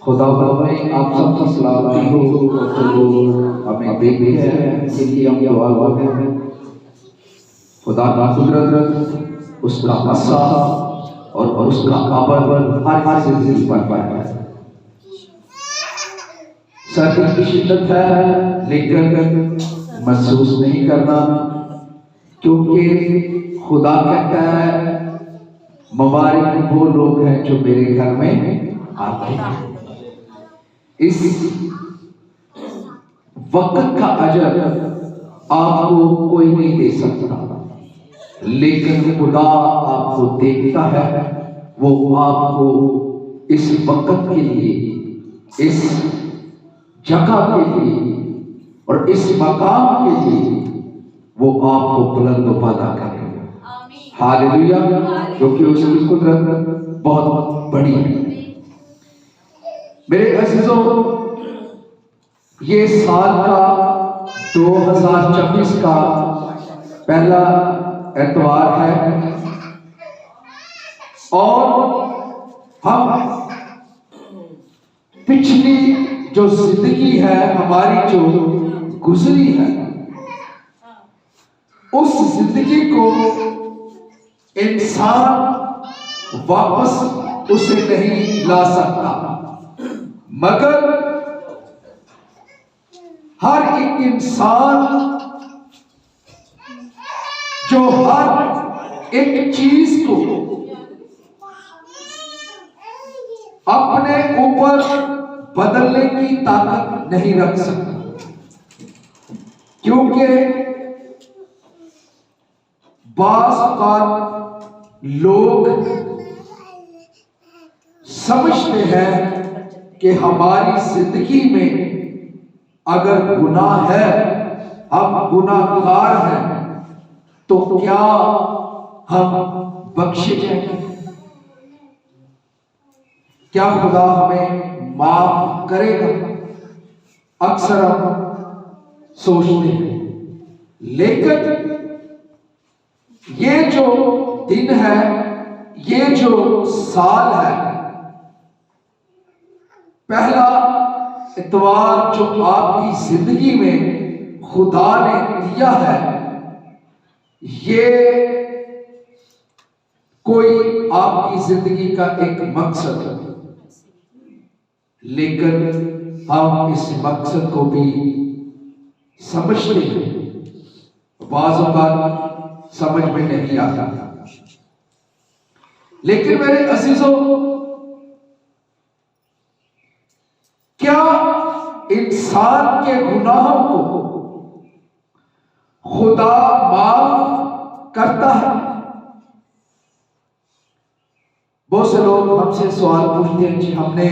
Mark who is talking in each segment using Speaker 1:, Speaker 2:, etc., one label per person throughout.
Speaker 1: खुदा में आप सबकी सलामती हो। तो हमें देखते हैं कि हम दुआ हैं खुदा का कुदरत, उसका मसा और उसका अबर हर जिंदगी पर है। सर्दी की शिद्दत है लेकिन महसूस नहीं करना, क्योंकि खुदा कहता है मुबारक वो लोग हैं जो मेरे घर में आते हैं। इस वक्त का अजर आपको कोई नहीं दे सकता, लेकिन खुदा आपको देखता है। वो आपको इस वक्त के लिए, इस जगह के लिए और इस मकाम के लिए वो आपको बुलंद वादा करेगा। हालेलुया, क्योंकि उसकी कुदरत बहुत बड़ी है। मेरे अजीजों, ये साल का 2024 का पहला एतवार है और हम पिछली जो जिंदगी है हमारी, जो गुजरी है, उस जिंदगी को इंसान वापस उसे नहीं ला सकता, मगर हर एक इंसान जो हर एक चीज को अपने ऊपर बदलने की ताकत नहीं रख सकता, क्योंकि बाज़ औक़ात लोग समझते हैं कि हमारी जिंदगी में अगर गुनाह है, हम गुनाहगार हैं, तो क्या हम बख्शे जाएंगे? क्या खुदा हमें माफ करेगा? अक्सर हम सोचते हैं, लेकिन ये जो दिन है, ये जो साल है, पहला इतवार जो आपकी जिंदगी में खुदा ने दिया है, ये कोई आपकी जिंदगी का एक मकसद है, लेकिन हम इस मकसद को भी समझते हैं, बाज़ औक़ात समझ में नहीं आता। लेकिन मेरे अजीजों, क्या इंसान के गुनाहों को खुदा माफ करता है? बहुत से लोग हमसे सवाल पूछते हैं कि हमने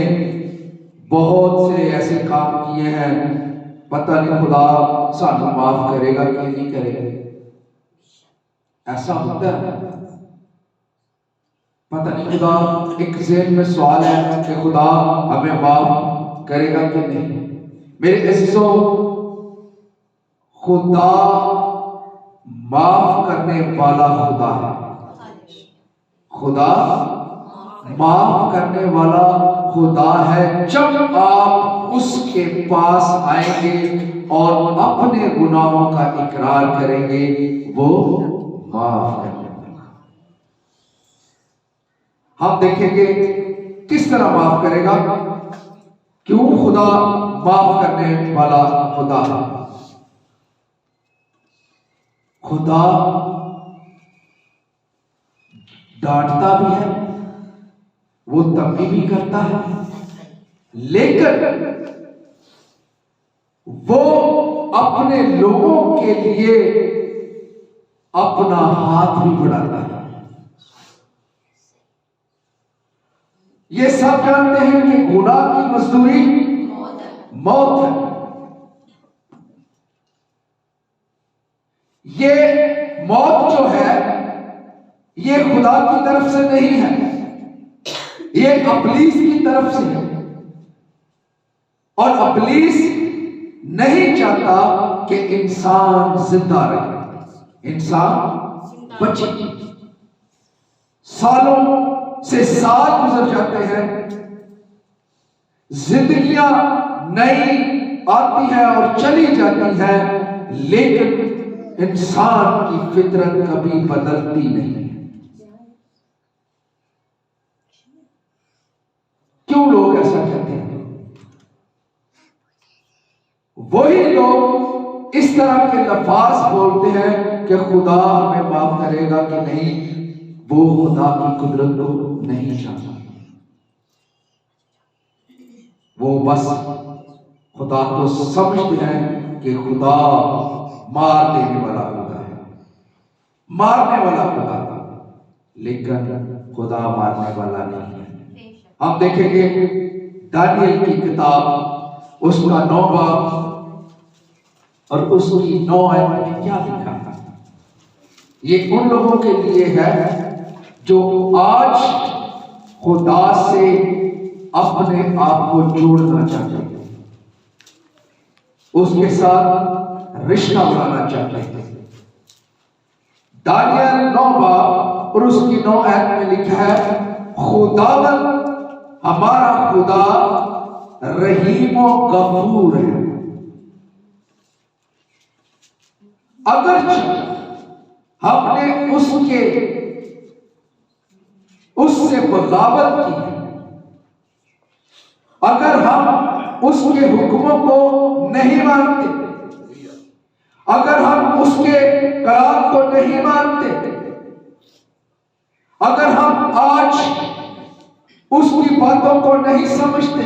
Speaker 1: बहुत से ऐसे काम किए हैं, पता नहीं खुदा सानू माफ करेगा कि नहीं करेगा। ऐसा होता है? पता नहीं, खुदा एक ज़हन में सवाल है कि खुदा हमें माफ करेगा कि नहीं। मेरे अजीजों, खुदा माफ करने वाला खुदा है। खुदा माफ करने वाला खुदा है। जब आप उसके पास आएंगे और अपने गुनाहों का इकरार करेंगे, वो माफ करने वाला। हम देखेंगे किस तरह माफ करेगा, क्यों खुदा माफ करने वाला खुदा है। खुदा डांटता भी है, वो तंबी भी करता है, लेकिन वो अपने लोगों के लिए अपना हाथ भी बढ़ाता है। ये सब जानते हैं कि गुनाह की मजदूरी मौत है। ये मौत जो है, ये खुदा की तरफ से नहीं है, ये इब्लीस की तरफ से है। और इब्लीस नहीं चाहता कि इंसान जिंदा रहे, इंसान बचे। सालों से साल गुजर जाते हैं, जिंदगियां नई आती है और चली जाती है, लेकिन इंसान की फितरत कभी बदलती नहीं है। क्यों लोग ऐसा कहते हैं? वही लोग इस तरह के लफ्ज़ बोलते हैं कि खुदा हमें माफ करेगा कि नहीं, वो खुदा की कुदरत को नहीं जानता। वो बस खुदा को समझते हैं कि खुदा मार देने वाला खुदा है, मारने वाला खुदा, लेकिन खुदा मारने वाला नहीं है। हम देखेंगे दानियल की किताब, उसका 9 बाब और उसकी 9 आयत में क्या लिखा है। ये उन लोगों के लिए है जो आज खुदा से अपने आप को जोड़ना चाहते हैं, उसके साथ रिश्ता बनाना चाहते हैं। दानियल 9 बाब और उसकी 9 आयत में लिखा है, खुदावन हमारा खुदा रहीम और गफूर है। अगर हमने उससे बगावत की, अगर हम उसके हुक्मों को नहीं मानते, अगर हम उसके कलाम को नहीं मानते, अगर हम आज उसकी बातों को नहीं समझते,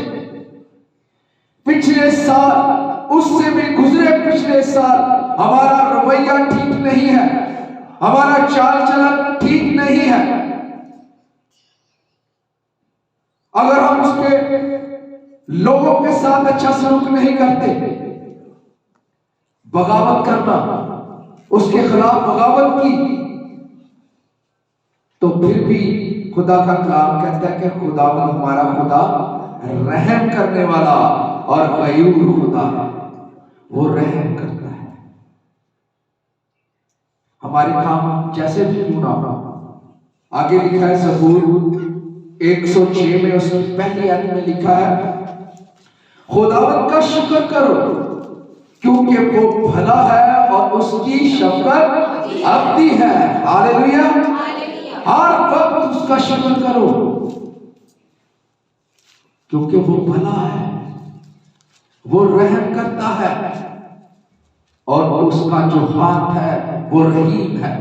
Speaker 1: पिछले साल उससे भी गुजरे पिछले साल हमारा रवैया ठीक नहीं है, हमारा चाल चलन ठीक नहीं है, अगर हम उसके लोगों के साथ अच्छा सलूक नहीं करते, बगावत करना, उसके खिलाफ बगावत की, तो फिर भी खुदा का कलाम कहता है कि खुदा हमारा खुदा रहम करने वाला और गयूर खुदा है, वो रहम करता है। हमारे काम जैसे भी क्यों ना हो, आगे लिखा है ज़बूर 106 में उसकी पहली आयत में लिखा है, खुदावंद का शुक्र करो क्योंकि वो भला है और उसकी शफ़क़त अबदी है। हालेलुया, हर वक्त उसका शुक्र करो क्योंकि वो भला है, वो रहम करता है और उसका जो हाथ है वो रहीम है।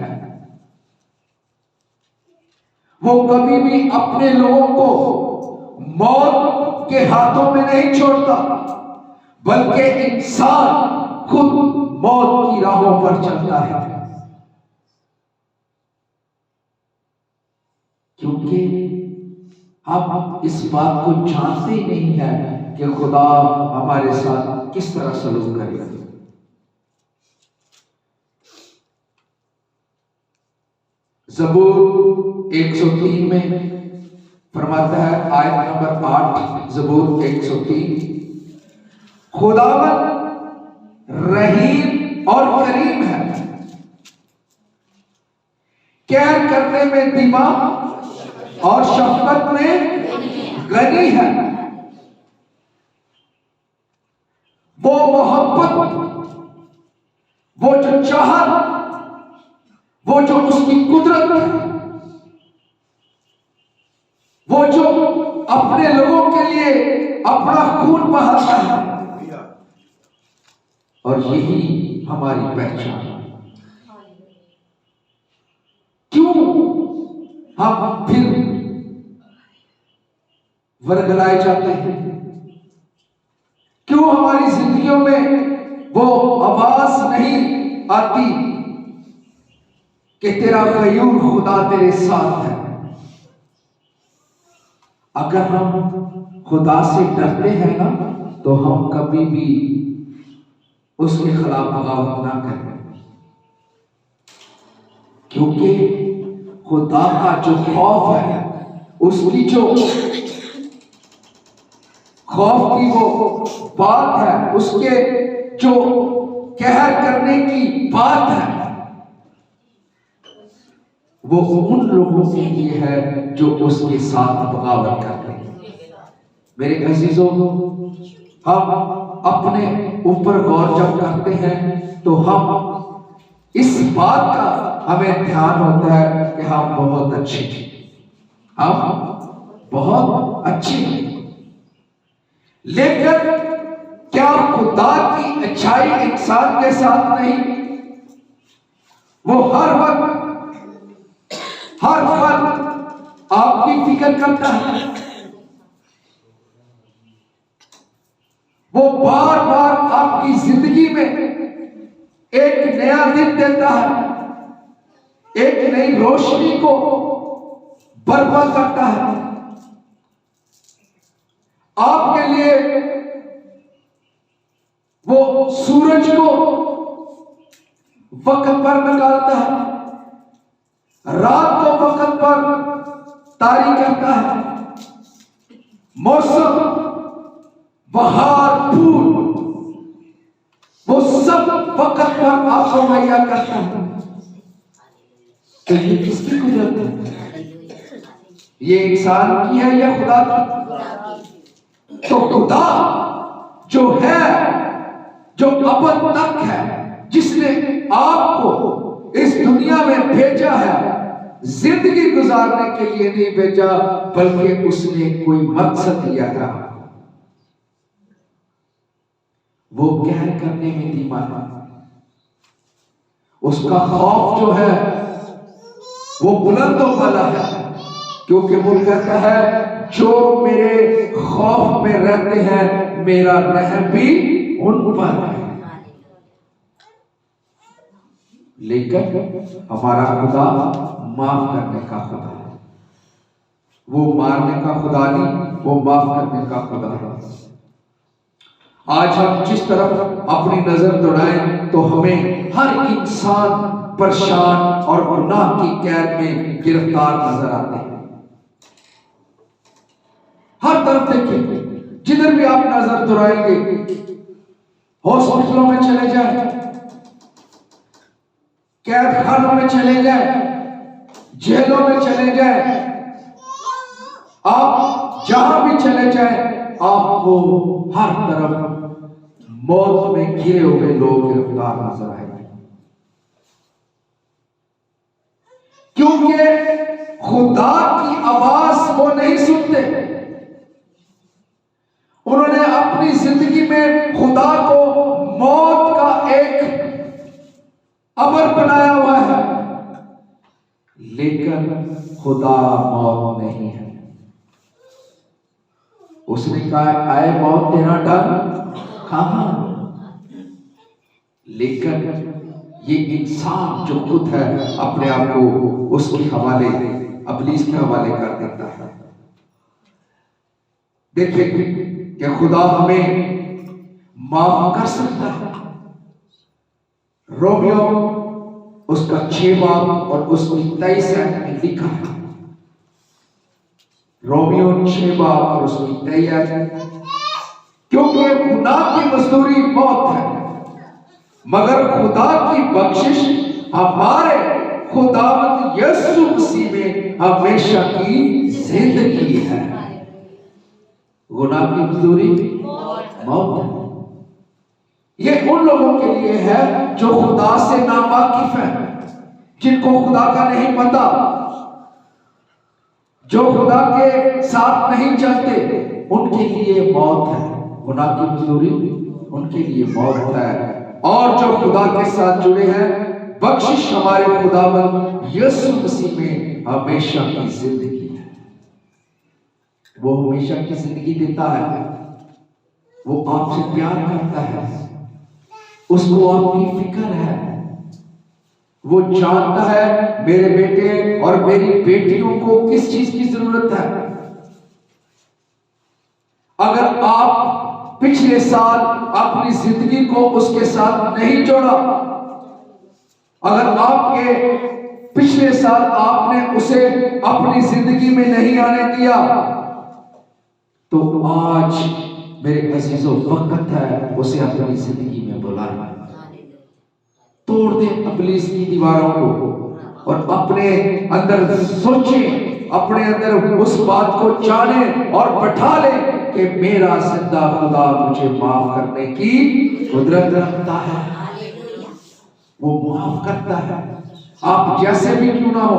Speaker 1: वो कभी भी अपने लोगों को मौत के हाथों में नहीं छोड़ता, बल्कि इंसान खुद मौत की राहों पर चलता है, क्योंकि हम इस बात को जानते ही नहीं है कि खुदा हमारे साथ किस तरह सलूक करेगा। ज़बूर 103 में फरमाता है, आयत नंबर 8, ज़बूर 103, खुदावंद रहीम और करीम है, कहर करने में धीमा और शफ़क़त में गनी है। वो मोहब्बत, वो जो चाहत, वो जो उसकी कुदरत, वो जो अपने लोगों के लिए अपना खून बहाता है, और यही हमारी पहचान। क्यों हम फिर वर्गलाए जाते हैं? क्यों हमारी जिंदगियों में वो आवाज नहीं आती कि तेरा गयूर खुदा तेरे साथ है? अगर हम खुदा से डरते हैं ना, तो हम कभी भी उसके खिलाफ बगावत ना करें, क्योंकि खुदा का जो खौफ है, उसकी जो खौफ की वो बात है, उसके जो कहर करने की बात है, वो उन लोगों के लिए है जो उसके साथ बगावत करते हैं। मेरे अजीजों, हम अपने ऊपर गौर जब करते हैं तो हम इस बात का हमें ध्यान होता है कि हम बहुत अच्छे हैं, हम बहुत अच्छे हैं। लेकिन क्या खुदा की अच्छाई इंसान के साथ नहीं? वो हर वक्त हर वक्त आपकी फिक्र करता है, वो बार बार आपकी जिंदगी में एक नया दिन देता है, एक नई रोशनी को बर्पा करता है, आपके लिए वो सूरज को वक्त पर निकालता है, रात को वक्त पर तारी करता है, मौसम, बहार, फूल, वो सब वक्त पर आपको मुहैया करता है। तो ये किसकी कुदरत है? ये इंसान की है या खुदा की? तो खुदा जो है, जो अब तक है, जिसने आपको इस दुनिया में भेजा है, जिंदगी गुजारने के लिए नहीं भेजा, बल्कि उसने कोई मकसद दिया था। वो कहर करने में दीवाना, उसका खौफ जो है वो बुलंदों वाला है, क्योंकि वो कहता है जो मेरे खौफ में रहते हैं मेरा रहम भी उन पर है। लेकिन हमारा खुदा माफ करने का खुदा है, वो मारने का खुदा नहीं, वो माफ करने का खुदा है। आज हम जिस तरफ अपनी नजर दौड़ाएं तो हमें हर इंसान परेशान और गुनाह की कैद में गिरफ्तार नजर आते हैं। हर तरफ देखिए, जिधर भी आप नजर दौड़ाएंगे, हॉस्पिटलों में चले जाए, कैद खानों में चले जाए, जेलों में चले जाए, आप जहां भी चले जाए, आपको हर तरफ मौत में घिरे हुए लोग गिरफ्तार नजर आएंगे, क्योंकि खुदा की आवाज वो नहीं सुनते। उन्होंने अपनी जिंदगी में खुदा को मौत का एक अमर बनाया हुआ है, लेकिन खुदा मौत नहीं है। उसने कहा आए मौत तेरा डर कहां? लेकिन ये इंसान जो खुद है अपने आप को उसके हवाले, इब्लीस के हवाले कर देता है। देखिए कि खुदा हमें माफ कर सकता है। रोमियो उसका 6 बाब और उसकी 23 आयत में लिखा है, रोमियो 6 बाब और उसकी 23 आयत, क्योंकि गुनाह की मजदूरी मौत है, मगर खुदा की बख्शिश हमारे खुदावंद यीशु मसीह में हमेशा की जिंदगी है। गुनाह की मजदूरी मौत है। ये उन लोगों के लिए है जो खुदा से नावाकिफ है, जिनको खुदा का नहीं पता, जो खुदा के साथ नहीं चलते, उनके लिए मौत है। गुनाह की मजदूरी उनके लिए मौत है। और जो खुदा के साथ जुड़े हैं, बख्शिश हमारे खुदावंद यीशु मसीह में हमेशा की जिंदगी है। वो हमेशा की जिंदगी देता है, वो आपसे प्यार करता है, उसको आपकी फिक्र है, वो जानता है मेरे बेटे और मेरी बेटियों को किस चीज की जरूरत है। अगर आप पिछले साल अपनी जिंदगी को उसके साथ नहीं जोड़ा, अगर आपके पिछले साल आपने उसे अपनी जिंदगी में नहीं आने दिया, तो आज मेरे अजीजों वक्त है उसे अपनी जिंदगी में बुलाना। तोड़ दे इब्लीस की दीवारों को और अपने अंदर सोचें अपने अंदर उस बात को जाने और बैठा ले कि मेरा जिंदा खुदा मुझे माफ करने की कुदरत रखता है, वो माफ करता है। आप जैसे भी क्यों ना हो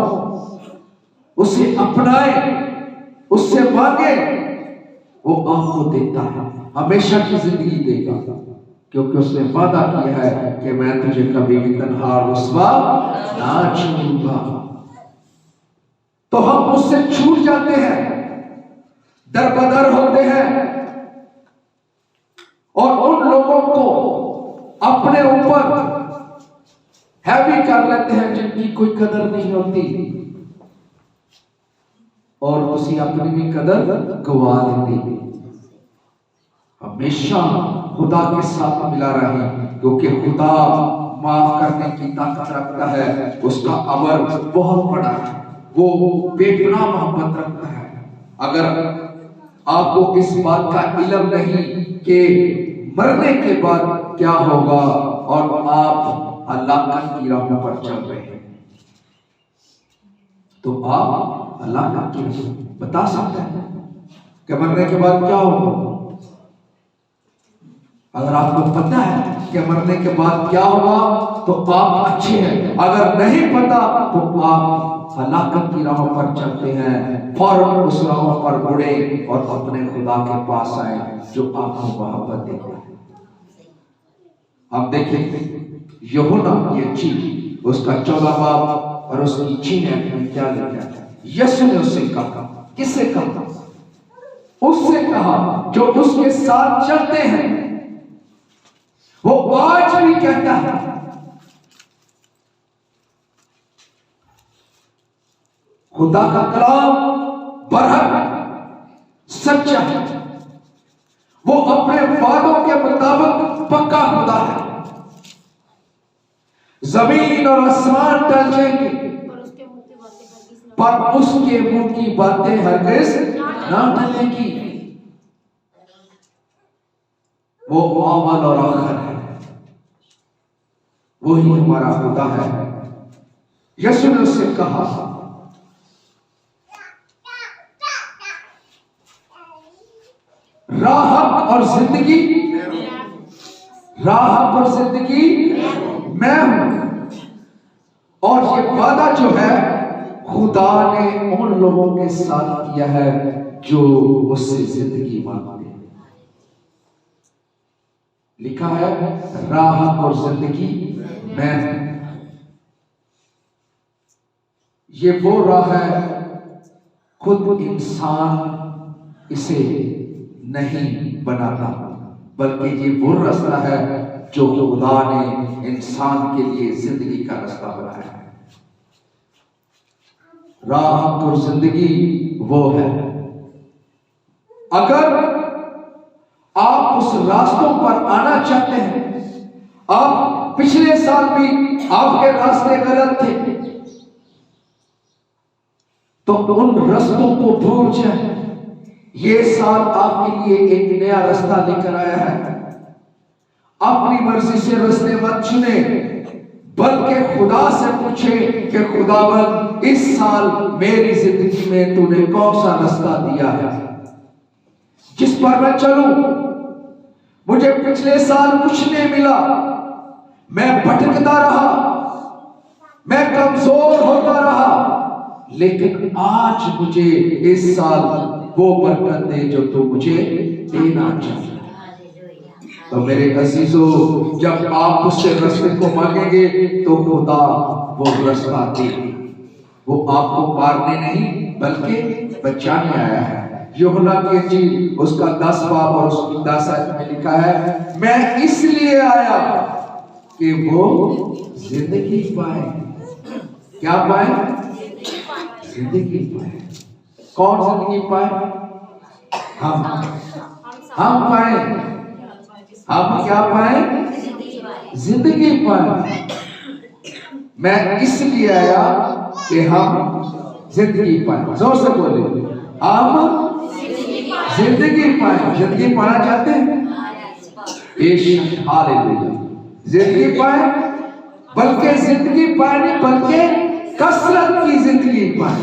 Speaker 1: उसे अपनाए, उससे मांगे, वो आपको देता है, हमेशा की जिंदगी देगा, क्योंकि उसने वादा किया है कि मैं तुझे कभी भी तन्हा रुस्वा ना छोड़ूंगा। तो हम उससे छूट जाते हैं, दरबदर होते हैं और उन लोगों को अपने ऊपर हैवी कर लेते हैं जिनकी कोई कदर नहीं होती, और उसी अपनी भी कदर गवा देती। हमेशा खुदा के साथ मिला रहे, क्योंकि खुदा माफ करने की ताकत रखता है, उसका अमर बहुत बड़ा है, वो बेपनाह मोहब्बत रखता है। अगर आपको इस बात का इल्म नहीं कि मरने के बाद क्या होगा और आप हलाकत की राहों पर चल रहे हैं, तो आप हलाकत की बता सकते हैं कि मरने के बाद क्या होगा। अगर आपको पता है कि मरने के बाद क्या होगा तो आप अच्छे हैं, अगर नहीं पता तो आप हलाकत की राहों पर चलते हैं, फौरन उस राहों पर मुड़े और अपने खुदा के पास आए जो आपको मोहब्बत देता है। आप देखें यूहन्ना ये चीज उसका 14 बाब और उसकी चीन में क्या लिखा है। यीशु ने उससे कहा, किससे कहा? उससे कहा जो उसके साथ चलते हैं। वो आज भी कहता है खुदा का कलाम बरहक सच्चा है, वो अपने वादों के मुताबिक पक्का खुदा है। जमीन और आसमान टल जाएंगे पर उसके मुंह की बातें हरगिज ना टलेगी। वो अव्वल और आखिर है, वही हमारा खुदा है। यीशु ने उससे कहा, राह और जिंदगी, राह और जिंदगी मैं हूं। और ये वादा जो है खुदा ने उन लोगों के साथ किया है जो उससे जिंदगी मांगते हैं। लिखा है राह और जिंदगी मैं हूं। ये वो राह है, खुद इंसान इसे नहीं बनाता, बल्कि ये वो रास्ता है जो खुदा ने इंसान के लिए जिंदगी का रास्ता बनाया है। राह और जिंदगी वो है। अगर आप उस रास्तों पर आना चाहते हैं, आप पिछले साल भी आपके रास्ते गलत थे, तो उन रास्तों को भूल जाए। ये साल आपके लिए एक नया रास्ता लेकर आया है। अपनी मर्जी से रास्ते मत चुने, बल्कि खुदा से पूछे कि खुदावंद इस साल मेरी जिंदगी में तूने कौन सा रास्ता दिया है जिस पर मैं चलूं। मुझे पिछले साल कुछ नहीं मिला, मैं भटकता रहा, मैं कमजोर होता रहा, लेकिन आज मुझे इस साल वो बरकत दे जो तू मुझे देना चाहता है। तो मेरे अजीजों, जब आप उससे रास्ते को मांगेंगे तो खुदा वो रास्ता दे। वो आपको मारने नहीं बल्कि बचाने आया है। यूहन्ना की इंजील उसका 10 बाब और उसकी 10 आयत में लिखा है, मैं इसलिए आया कि वो जिंदगी पाए। क्या पाए? जिंदगी पाए। कौन जिंदगी पाए? हम पाए। हम क्या पाए? जिंदगी पाए। मैं इसलिए आया कि हम जिंदगी पाए। जोर से बोले, हम जिंदगी पाए। जिंदगी पाना चाहते हैं? हालेलुया। जिंदगी पाए, बल्कि जिंदगी पाए नहीं बल्कि कसरत की जिंदगी पाए।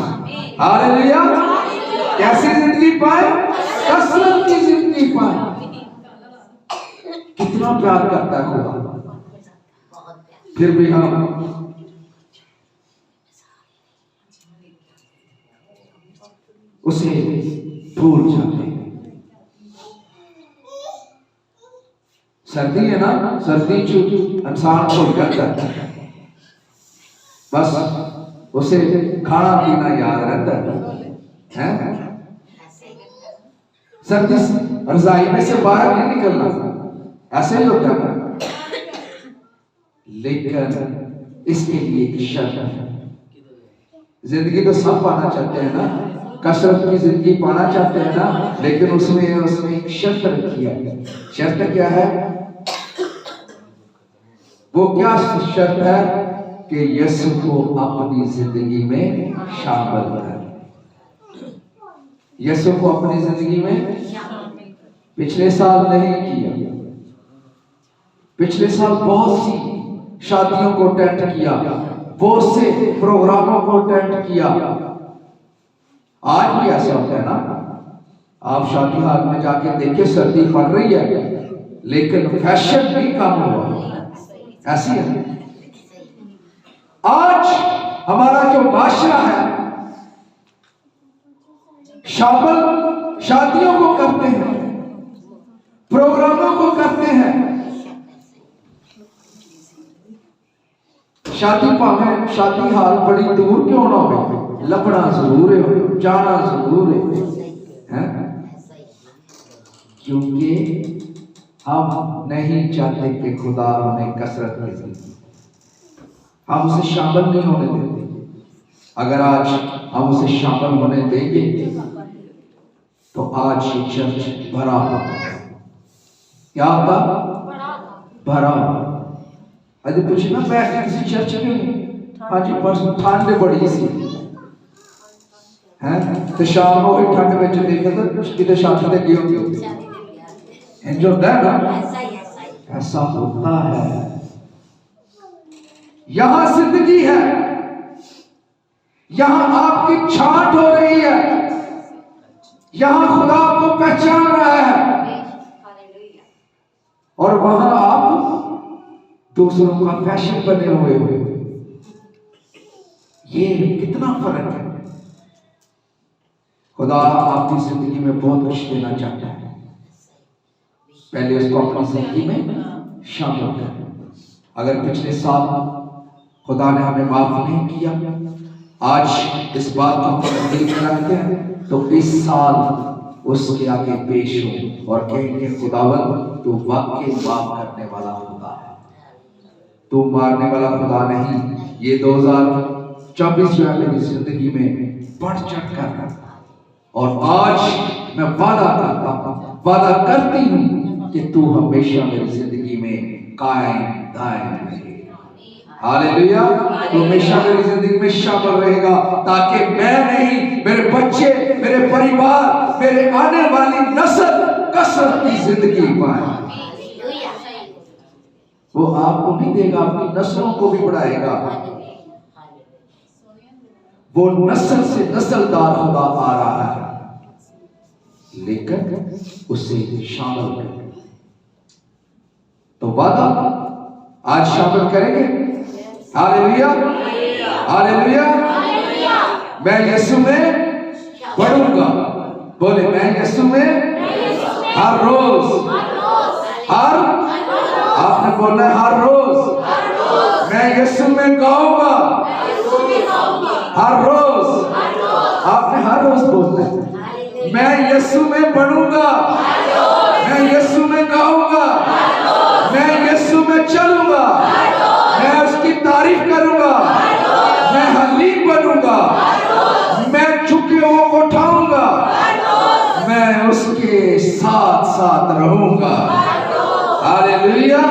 Speaker 1: हालेलुया। कैसी जिंदगी पाए? कसरत की जिंदगी पाए। कितना प्यार करता है खुदा, फिर भी हम उसे भूल जाते हैं। सर्दी है ना, सर्दी इंसान को करता है, बस उसे खाना पीना याद रहता है। सर्दी रजाई में से बाहर नहीं निकलना, ऐसे ही होता है। लेकिन इसके लिए एक शर्त है। जिंदगी तो सब पाना चाहते हैं ना, कसरत की जिंदगी पाना चाहते हैं ना, लेकिन उसमें एक शर्त रखी है। शर्त क्या है? वो क्या शर्त है? कि यीशु को अपनी जिंदगी में शामिल कर। यीशु को अपनी जिंदगी में पिछले साल नहीं किया। पिछले साल बहुत सी शादियों को अटेंड किया, बहुत से प्रोग्रामों को अटेंड किया। आज भी ऐसा होता है ना, आप शादी हाल में जाके देखिए, सर्दी पड़ रही है लेकिन फैशन भी कम हुआ। ऐसी है। आज हमारा जो माशरा है, शादियों को करते हैं, प्रोग्रामों को करते हैं। शादी हाल बड़ी दूर क्यों ना हो, लपड़ा जरूर है, जाना जरूर है? क्योंकि हम नहीं चाहते कि खुदा हमें कसरत में, हम उसे शामिल नहीं होने देते। अगर आज हम उसे शामिल होने देंगे तो आज ये चर्च भरा होगा। क्या होता? भरा। अरे कुछ ना, मैं किसी चर्च में, हाँ जी परसों ठंड बड़ी सी है, तो शाम को ठंड में देखा तो कितने शादी तक गई होती जो है ना, ऐसा होता है। यहां जिंदगी है, यहां आपकी छांट हो रही है, यहां खुदा आपको पहचान रहा है, और वहां आप दूसरों का फैशन बने हुए हो। ये कितना फर्क है। खुदा आपकी जिंदगी में बहुत कुछ देना चाहता है, पहले उसको अपनी जिंदगी में शामिल कर। अगर पिछले साल खुदा ने हमें माफ नहीं किया, आज इस बात को हम दिल में रखते हैं, तो इस साल उसके आगे पेश हो और कहेंगे खुदावंद तू वाकई माफ करने वाला खुदा है, तू मारने वाला खुदा नहीं। ये 2024 जो है मेरी जिंदगी में बढ़ चढ़ कर, और आज मैं वादा करती हूं कि तू हमेशा मेरी जिंदगी में कायम दायम रहे। हालेलुया। तू हमेशा मेरी जिंदगी में शामिल रहेगा, ताकि मैं नहीं, मेरे बच्चे, मेरे परिवार, मेरे आने वाली नस्ल कसरत की जिंदगी पाए। वो आपको नहीं देगा, अपनी नस्लों को भी बढ़ाएगा। वो नस्ल से नस्लदार खुदा आ रहा है, लेकिन उसे शामिल कर। तो वादा आज शामिल करेंगे। Hallelujah, hallelujah. मैं यीशु में बढ़ूंगा। बोले, मैं यीशु में हर रोज, आपने बोलना है हर रोज। मैं यीशु में गाऊंगा हर रोज। आपने हर रोज बोलना है, मैं यीशु में बढ़ूंगा, मैं यीशु में गाऊंगा, मैं यीशु में चलूंगा, मैं उसकी तारीफ करूंगा, मैं हलीम बनूंगा, मैं झुके हुओं को उठाऊंगा, मैं उसके साथ साथ रहूंगा। हालेलुया।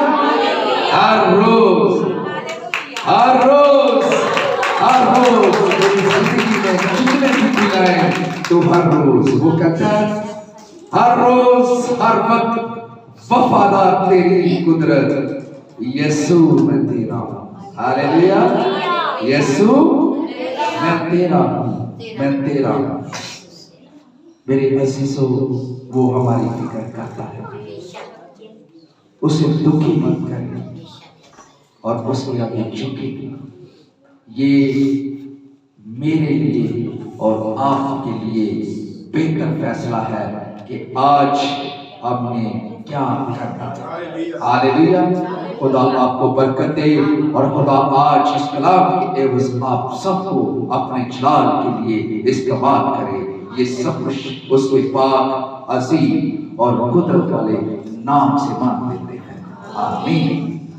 Speaker 1: हर रोज, हर रोज, हर रोज मेरी जिंदगी में जितने भी दिन आए, तो हर रोज वो कहता है, हर रोज हर वक्त वफादार तेरी कुदरत यीशु मैं तेरा हूं। हालेलुया। यीशु मैं तेरा हूँ, मैं तेरा हूँ। मेरे अजीजों, वो हमारी फिक्र करता है। उसे दुखी मत करें और उसके आगे झुकें। ये मेरे लिए और आपके लिए बेहतर फैसला है कि आज हमने क्या करना है। हालेलुया। खुदा आपको बरकत दे और खुदा आज इस कलाम के एवज आप सबको अपने जलाल के लिए इस्तेमाल करे। ये सब कुछ उसके पाक, अजीम और कुदरत वाले नाम से मांग लेते हैं। आमीन।